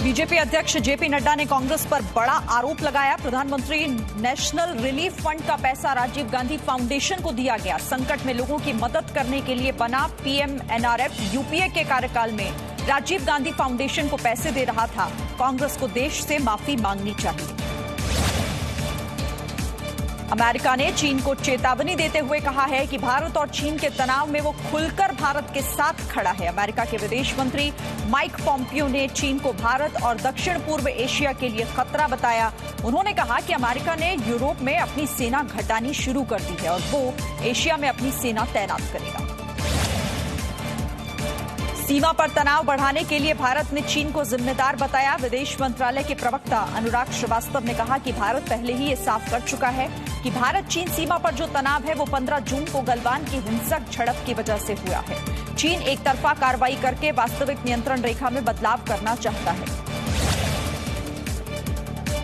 BJP अध्यक्ष JP Nadda ने कांग्रेस पर बड़ा आरोप लगाया। प्रधानमंत्री नेशनल रिलीफ फंड का पैसा राजीव गांधी फाउंडेशन को दिया गया। संकट में लोगों की मदद करने के लिए बना पीएमएनआरएफ यूपीए के कार्यकाल में राजीव गांधी फाउंडेशन को पैसे दे रहा था। कांग्रेस को देश से माफी मांगनी चाहिए। अमेरिका ने चीन को चेतावनी देते हुए कहा है कि भारत और चीन के तनाव में वो खुलकर भारत के साथ खड़ा है। अमेरिका के विदेश मंत्री माइक पॉम्पियो ने चीन को भारत और दक्षिण पूर्व एशिया के लिए खतरा बताया। उन्होंने कहा कि अमेरिका ने यूरोप में अपनी सेना घटानी शुरू कर दी है और वो एशिया में अपनी सेना तैनात करेगा। सीमा पर तनाव बढ़ाने के लिए भारत ने चीन को जिम्मेदार बताया। विदेश मंत्रालय के प्रवक्ता अनुराग श्रीवास्तव ने कहा कि भारत पहले ही ये साफ कर चुका है कि भारत चीन सीमा पर जो तनाव है वो 15 जून को गलवान की हिंसक झड़प की वजह से हुआ है। चीन एक तरफा कार्रवाई करके वास्तविक नियंत्रण रेखा में बदलाव करना चाहता है।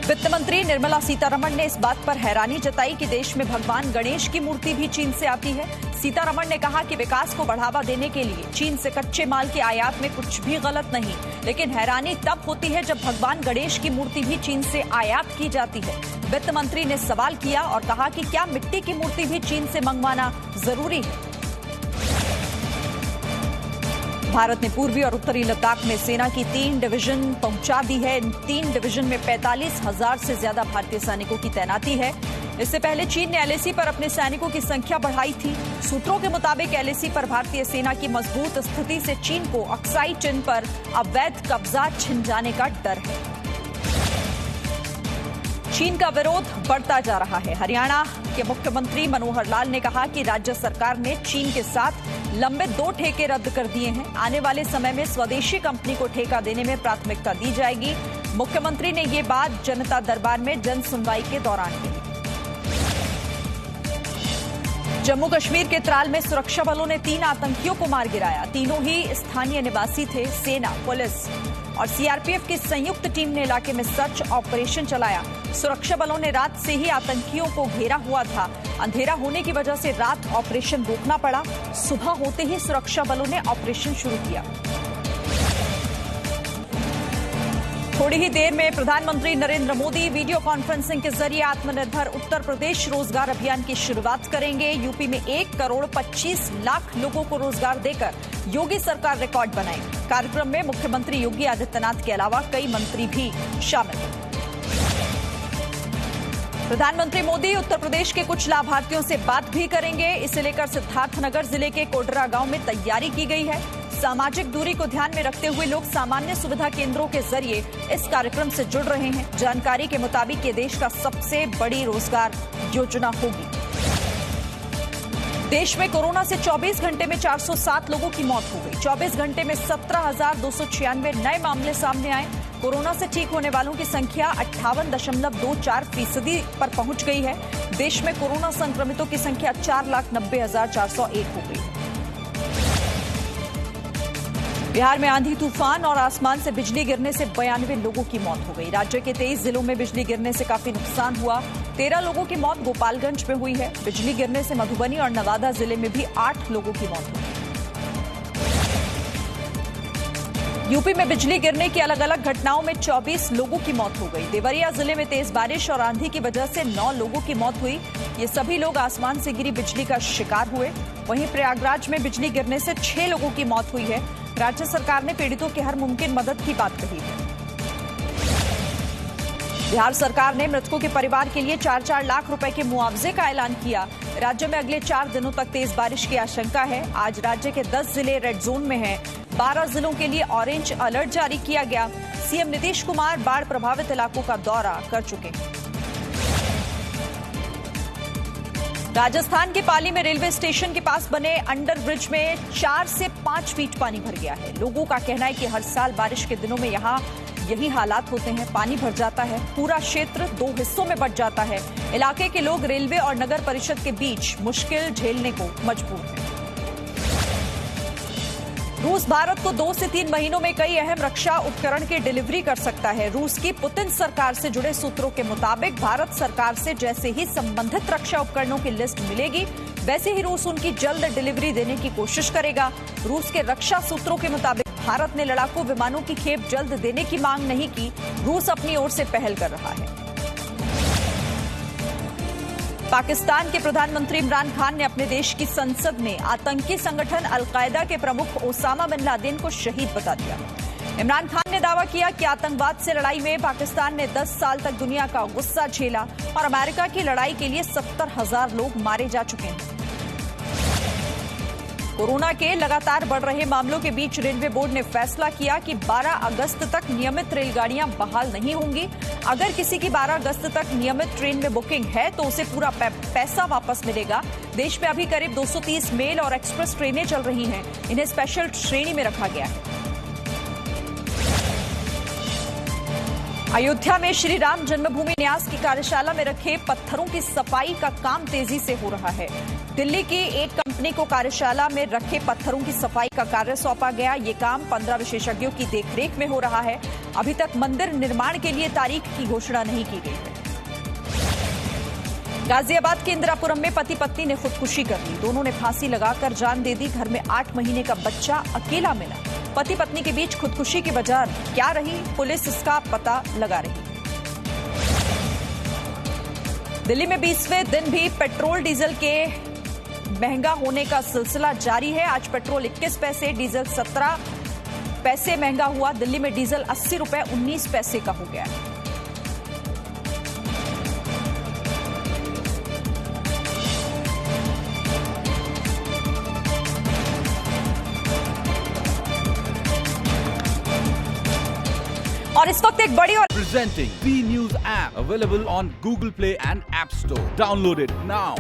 वित्त मंत्री निर्मला सीतारमण ने इस बात पर हैरानी जताई कि देश में भगवान गणेश की मूर्ति भी चीन से आती है। सीतारमण ने कहा कि विकास को बढ़ावा देने के लिए चीन से कच्चे माल के आयात में कुछ भी गलत नहीं, लेकिन हैरानी तब होती है जब भगवान गणेश की मूर्ति भी चीन से आयात की जाती है। वित्त मंत्री ने सवाल किया और कहा कि क्या मिट्टी की मूर्ति भी चीन से मंगवाना जरूरी है। भारत ने पूर्वी और उत्तरी लद्दाख में सेना की 3 डिवीजन पहुंचा दी है। इन 3 डिवीजन में 45,000 से ज्यादा भारतीय सैनिकों की तैनाती है। इससे पहले चीन ने एलएसी पर अपने सैनिकों की संख्या बढ़ाई थी। सूत्रों के मुताबिक एलएसी पर भारतीय सेना की मजबूत स्थिति से चीन को अक्साई चिन पर अवैध कब्जा छिन जाने का डर है। चीन का विरोध बढ़ता जा रहा है। हरियाणा के मुख्यमंत्री मनोहर लाल ने कहा कि राज्य सरकार ने चीन के साथ लंबित 2 ठेके रद्द कर दिए हैं। आने वाले समय में स्वदेशी कंपनी को ठेका देने में प्राथमिकता दी जाएगी। मुख्यमंत्री ने ये बात जनता दरबार में जन सुनवाई के दौरान कही। जम्मू कश्मीर के त्राल में सुरक्षा बलों ने 3 आतंकियों को मार गिराया। तीनों ही स्थानीय निवासी थे। सेना, पुलिस और सीआरपीएफ की संयुक्त टीम ने इलाके में सर्च ऑपरेशन चलाया। सुरक्षा बलों ने रात से ही आतंकियों को घेरा हुआ था। अंधेरा होने की वजह से रात ऑपरेशन रोकना पड़ा। सुबह होते ही सुरक्षा बलों ने ऑपरेशन शुरू किया। थोड़ी ही देर में प्रधानमंत्री नरेंद्र मोदी वीडियो कॉन्फ्रेंसिंग के जरिए आत्मनिर्भर उत्तर प्रदेश रोजगार अभियान की शुरुआत करेंगे। यूपी में 1 करोड़ 25 लाख लोगों को रोजगार देकर योगी सरकार रिकॉर्ड बनाएगी। कार्यक्रम में मुख्यमंत्री योगी आदित्यनाथ के अलावा कई मंत्री भी शामिल हैं। प्रधानमंत्री मोदी उत्तर प्रदेश के कुछ लाभार्थियों से बात भी करेंगे। इसे लेकर सिद्धार्थनगर जिले के कोडरा गांव में तैयारी की गई है। सामाजिक दूरी को ध्यान में रखते हुए लोग सामान्य सुविधा केंद्रों के जरिए इस कार्यक्रम से जुड़ रहे हैं। जानकारी के मुताबिक ये देश का सबसे बड़ी रोजगार योजना होगी। देश में कोरोना से 24 घंटे में 407 लोगों की मौत हो गई। 24 घंटे में 17,296 नए मामले सामने आए। कोरोना से ठीक होने वालों की संख्या 58.24% पर पहुंच गई है। देश में कोरोना संक्रमितों की संख्या 4,90,401 हो गई। बिहार में आंधी तूफान और आसमान से बिजली गिरने से 92 लोगों की मौत हो गई। राज्य के 23 जिलों में बिजली गिरने से काफी नुकसान हुआ। 13 लोगों की मौत गोपालगंज में हुई है। बिजली गिरने से मधुबनी और नवादा जिले में भी 8 लोगों की मौत हुई। यूपी में बिजली गिरने की अलग अलग घटनाओं में 24 लोगों की मौत हो गई। देवरिया जिले में तेज बारिश और आंधी की वजह से 9 लोगों की मौत हुई। ये सभी लोग आसमान से गिरी बिजली का शिकार हुए। वहीं प्रयागराज में बिजली गिरने से 6 लोगों की मौत हुई है। राज्य सरकार ने पीड़ितों की हर मुमकिन मदद की बात कही है। बिहार सरकार ने मृतकों के परिवार के लिए 4-4 लाख रुपए के मुआवजे का ऐलान किया। राज्य में अगले 4 दिनों तक तेज बारिश की आशंका है। आज राज्य के 10 जिले रेड जोन में हैं। 12 जिलों के लिए ऑरेंज अलर्ट जारी किया गया। सीएम नीतीश कुमार बाढ़ प्रभावित इलाकों का दौरा कर चुके हैं। राजस्थान के पाली में रेलवे स्टेशन के पास बने अंडर ब्रिज में 4 से 5 फीट पानी भर गया है। लोगों का कहना है कि हर साल बारिश के दिनों में यहाँ यही हालात होते हैं। पानी भर जाता है। पूरा क्षेत्र 2 हिस्सों में बंट जाता है। इलाके के लोग रेलवे और नगर परिषद के बीच मुश्किल झेलने को मजबूर हैं। रूस भारत को 2 से 3 महीनों में कई अहम रक्षा उपकरण की डिलीवरी कर सकता है। रूस की पुतिन सरकार से जुड़े सूत्रों के मुताबिक भारत सरकार से जैसे ही संबंधित रक्षा उपकरणों की लिस्ट मिलेगी वैसे ही रूस उनकी जल्द डिलीवरी देने की कोशिश करेगा। रूस के रक्षा सूत्रों के मुताबिक भारत ने लड़ाकू विमानों की खेप जल्द देने की मांग नहीं की, रूस अपनी ओर से पहल कर रहा है। पाकिस्तान के प्रधानमंत्री इमरान खान ने अपने देश की संसद में आतंकी संगठन अलकायदा के प्रमुख ओसामा बिन लादेन को शहीद बता दिया। इमरान खान ने दावा किया कि आतंकवाद से लड़ाई में पाकिस्तान ने 10 साल तक दुनिया का गुस्सा झेला और अमेरिका की लड़ाई के लिए 70,000 लोग मारे जा चुके हैं। कोरोना के लगातार बढ़ रहे मामलों के बीच रेलवे बोर्ड ने फैसला किया कि 12 अगस्त तक नियमित रेलगाड़ियां बहाल नहीं होंगी। अगर किसी की 12 अगस्त तक नियमित ट्रेन में बुकिंग है तो उसे पूरा पैसा वापस मिलेगा। देश में अभी करीब 230 मेल और एक्सप्रेस ट्रेनें चल रही हैं। इन्हें स्पेशल श्रेणी में रखा गया है। अयोध्या में श्री राम जन्मभूमि न्यास की कार्यशाला में रखे पत्थरों की सफाई का काम तेजी से हो रहा है। दिल्ली की एक कंपनी को कार्यशाला में रखे पत्थरों की सफाई का कार्य सौंपा गया। ये काम 15 विशेषज्ञों की देखरेख में हो रहा है। अभी तक मंदिर निर्माण के लिए तारीख की घोषणा नहीं की गई है। गाजियाबाद के इंदिरापुरम में पति पत्नी ने खुदकुशी कर ली। दोनों ने फांसी लगाकर जान दे दी। घर में 8 महीने का बच्चा अकेला मिला। पति पत्नी के बीच खुदकुशी की वजह क्या रही, पुलिस इसका पता लगा रही। दिल्ली में 20वें दिन भी पेट्रोल डीजल के महंगा होने का सिलसिला जारी है। आज पेट्रोल 21 पैसे, डीजल 17 पैसे महंगा हुआ। दिल्ली में डीजल 80 रुपए 19 पैसे का हो गया है। और इस वक्त एक बड़ी और presenting B News app available on Google Play and App Store. Download it now.